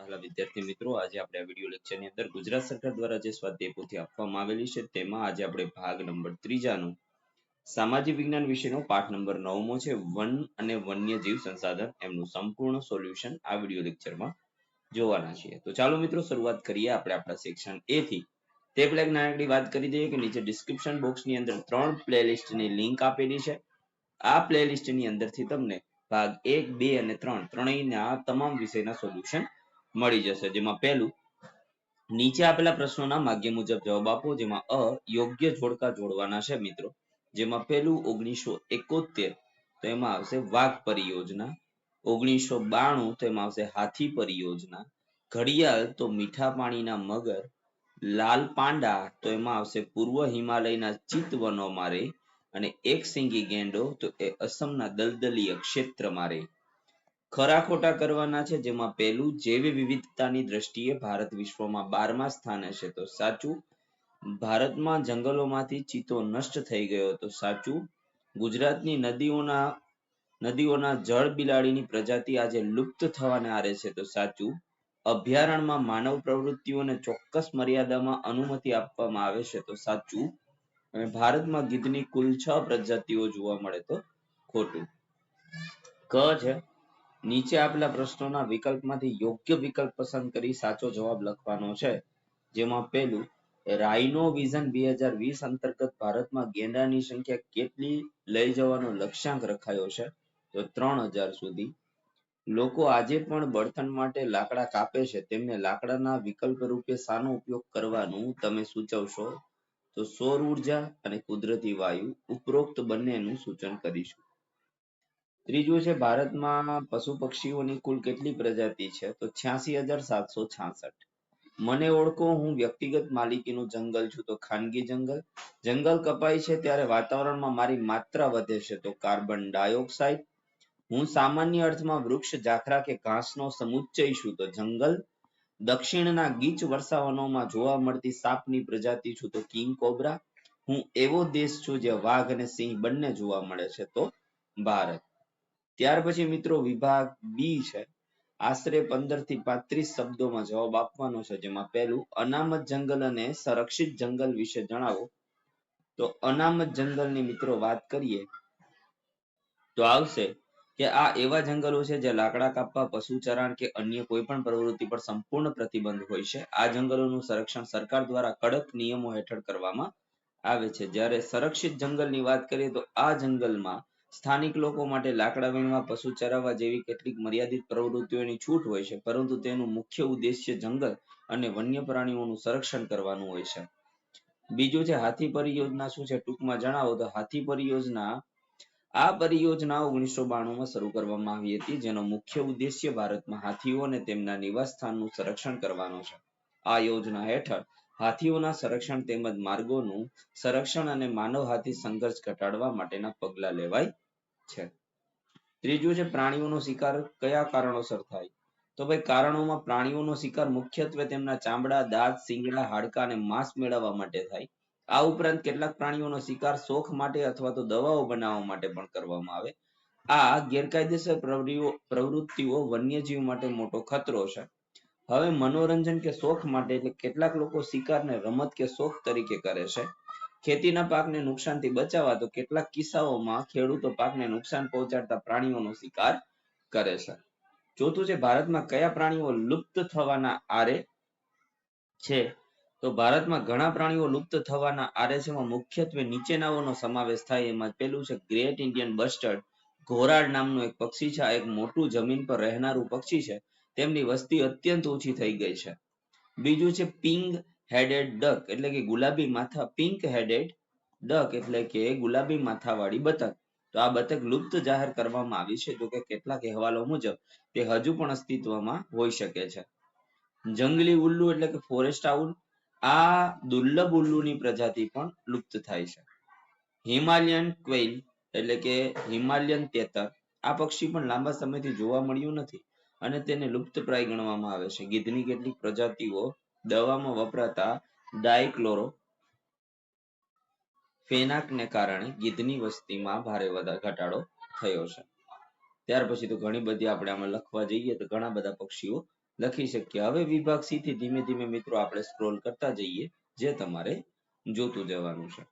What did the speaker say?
વહાલા વિદ્યાર્થી મિત્રો, આજે આપણે આ વિડિયો લેક્ચરની અંદર ગુજરાત સરકાર દ્વારા જે સ્વાધ્યાય પોથી આપવામાં આવેલી છે તેમાં આજે આપણે ભાગ નંબર 3 નો સામાજિક વિજ્ઞાન વિષયનો પાઠ નંબર 9મો છે વન અને વન્યજીવ સંસાધન એમનું સંપૂર્ણ સોલ્યુશન આ વિડિયો લેક્ચરમાં જોવાના છીએ. તો ચાલો મિત્રો શરૂઆત કરીએ આપણે આપણા સેક્શન A થી. તે પહેલા એક નાનકડી વાત કરી દઈએ કે નીચે ડિસ્ક્રિપ્શન બોક્સની અંદર 3 પ્લેલિસ્ટની લિંક આપેલી છે. આ પ્લેલિસ્ટની અંદરથી તમને ભાગ 1, 2 અને 3 ત્રણેયના તમામ વિષયના સોલ્યુશન મળી જશે. જેમાં પહેલું નીચે આપેલા પ્રશ્નોના માગ્ય મુજબ જવાબ આપો. જેમાં અ યોગ્ય જોડકા જોડવાના છે મિત્રો. જેમાં પહેલું 1971 તો એમાં આવશે વાઘ પરિયોજના. 1992 તો એમાં આવશે હાથી પરિયોજના. ઘડિયાળ તો મીઠા પાણીના મગર. લાલ પાંડા તો એમાં આવશે પૂર્વ હિમાલયના ચિતવનોમાં રહે. અને એક સિંગી ગેંડો તો એ અસમના દલદલીય ક્ષેત્રમાં રહે. ખરા ખોટા કરવાના છે. જેમાં પહેલું જૈવ વિવિધતાની દ્રષ્ટિએ ભારત વિશ્વમાં 12મા સ્થાને છે તો સાચું. ભારતમાં જંગલોમાંથી ચિત્તો નષ્ટ થઈ ગયો તો સાચું. ગુજરાતની નદીઓના જળ બિલાડીની પ્રજાતિ આજે લુપ્ત થવાને આરે છે તો સાચું. અભયારણ્યમાં માનવ પ્રવૃત્તિઓને ચોક્કસ મર્યાદામાં અનુમતિ આપવામાં આવે છે તો સાચું. અને ભારતમાં ગીધની કુલ 6 પ્રજાતિઓ જોવા મળે તો ખોટું. ક છે નીચે આપેલા પ્રશ્નોના વિકલ્પમાંથી યોગ્ય વિકલ્પ પસંદ કરી સાચો જવાબ લખવાનો છે. જેમાં પહેલું રાઇનો વિઝન 2020 અંતર્ગત ભારતમાં ગેંડાની સંખ્યા કેટલી લઈ જવાનો લક્ષ્યાંક રખાયો છે તો 3000 સુધી. લોકો આજે પણ બળતણ માટે લાકડા કાપે છે તેમને લાકડાના વિકલ્પ રૂપે શાનો ઉપયોગ કરવાનું તમે સૂચવશો તો સૌર ઉર્જા અને કુદરતી વાયુ. ઉપરોક્ત બંનેનું સૂચન કરીશું. ત્રીજું છે ભારતમાં પશુ પક્ષીઓની કુલ કેટલી પ્રજાતિ છે તો 86,766. મને ઓળખો હું વ્યક્તિગત માલિકીનું જંગલ છું તો ખાનગી જંગલ. જંગલ કપાય છે ત્યારે વાતાવરણમાં મારી માત્રા વધે છે તો કાર્બન ડાયોક્સાઇડ. હું સામાન્ય અર્થમાં વૃક્ષ ઝાખરા કે ઘાસનો સમુચ્ચય છું તો જંગલ. દક્ષિણના ગીચ વર્ષાવનોમાં જોવા મળતી સાપની પ્રજાતિ છું તો કિંગ કોબ્રા. હું એવો દેશ છું જ્યાં વાઘ અને સિંહ બંને જોવા મળે છે તો ભારત. ત્યાર પછી મિત્રો વિભાગ બી છે. આશરે 15 થી 35 શબ્દોમાં જવાબ આપવાનો છે. જેમાં પહેલું અનામત જંગલ અને સંરક્ષિત જંગલ વિશે જણાવો. તો અનામત જંગલની મિત્રો વાત કરીએ તો આવશે કે આ એવા જંગલો છે જે લાકડા કાપવા, પશુ ચરાણ કે અન્ય કોઈ પણ પ્રવૃત્તિ પર સંપૂર્ણ પ્રતિબંધ હોય છે. આ જંગલોનું સંરક્ષણ સરકાર દ્વારા કડક નિયમો હેઠળ કરવામાં આવે છે. જ્યારે સંરક્ષિત જંગલની વાત કરીએ તો આ જંગલમાં સ્થાનિક લોકો માટે લાકડા વીણવા, પશુ ચરાવવા જેવી કેટલીક મર્યાદિત પ્રવૃત્તિઓની છૂટ હોય છે. પરંતુ તેનું મુખ્ય ઉદ્દેશ્ય જંગલ અને વન્ય પ્રાણીઓનું સંરક્ષણ કરવાનું હોય છે. બીજું છે હાથી પરિયોજના શું છે ટૂંકમાં જણાવો તો હાથી પરિયોજના આ પરિયોજના 1992માં શરૂ કરવામાં આવી હતી. જેનો મુખ્ય ઉદ્દેશ્ય ભારતમાં હાથીઓ અને તેમના નિવાસ સ્થાનનું સંરક્ષણ કરવાનો છે. આ યોજના હેઠળ હાથીઓના સંરક્ષણ તેમજ માર્ગોનું સંરક્ષણ અને માનવ હાથી સંઘર્ષ ઘટાડવા માટેના પગલાં લેવાય છે. ત્રીજું છે પ્રાણીઓનો શિકાર કયા કારણોસર થાય તો ભાઈ કારણોમાં પ્રાણીઓનો શિકાર મુખ્યત્વે તેમના ચામડા, દાંત, શિંગડા, હાડકા અને માંસ મેળવવા માટે થાય. આ ઉપરાંત કેટલાક પ્રાણીઓનો શિકાર શોખ માટે અથવા તો દવાઓ બનાવવા માટે પણ કરવામાં આવે. આ ગેરકાયદેસર પ્રવૃત્તિઓ વન્યજીવ માટે મોટો ખતરો છે. હવે મનોરંજન કે શોખ માટે એટલે કેટલાક લોકો શિકારને રમત કે શોખ તરીકે કરે છે. ખેતીના પાકને નુકસાનથી બચાવવા તો કેટલાક કિસ્સાઓમાં ખેડૂતો પાકને નુકસાન પહોંચાડતા પ્રાણીઓનો શિકાર કરે છે. ચોથું છે ભારતમાં કયા પ્રાણીઓ લુપ્ત થવાના આરે છે તો ભારતમાં ઘણા પ્રાણીઓ લુપ્ત થવાના આરે છે. મુખ્યત્વે નીચેનાઓનો સમાવેશ થાય. એમાં પેલું છે ગ્રેટ ઇન્ડિયન બસ્ટર્ડ. ઘોરાડ નામનું એક પક્ષી છે. આ એક મોટું જમીન પર રહેનારું પક્ષી છે. તેમની વસ્તી અત્યંત ઓછી થઈ ગઈ છે. બીજું છે પિંક હેડેડ ડક એટલે કે ગુલાબી માથા પિંક હેડેડ ડક એટલે કે ગુલાબી માથાવાળી બતક. તો આ બતક લુપ્ત જાહેર કરવામાં આવી છે. જો કે કેટલાક અહેવાલો મુજબ તે હજુ પણ અસ્તિત્વમાં હોઈ શકે છે. જંગલી ઉલ્લુ એટલે કે ફોરેસ્ટ આઉલ. આ દુર્લભ ઉલ્લુની પ્રજાતિ પણ લુપ્ત થાય છે. હિમાલયન ક્વેઇલ એટલે કે હિમાલયન તેતર. આ પક્ષી પણ લાંબા સમયથી જોવા મળ્યું નથી અને તેને લુપ્તપ્રાય ગણવામાં આવે છે. ગીધની કેટલીક પ્રજાતિઓ દવામાં વપરાતા ડાયક્લોરો ફેનાકને કારણે ગીધની વસ્તીમાં ભારે ઘટાડો થયો છે. ત્યાર પછી તો ઘણી બધી આપણે આમાં લખવા જઈએ તો ઘણા બધા પક્ષીઓ લખી શકીએ. હવે વિભાગ સી થી ધીમે ધીમે મિત્રો આપણે scroll કરતા જઈએ જે તમારે જોતું જવાનું છે.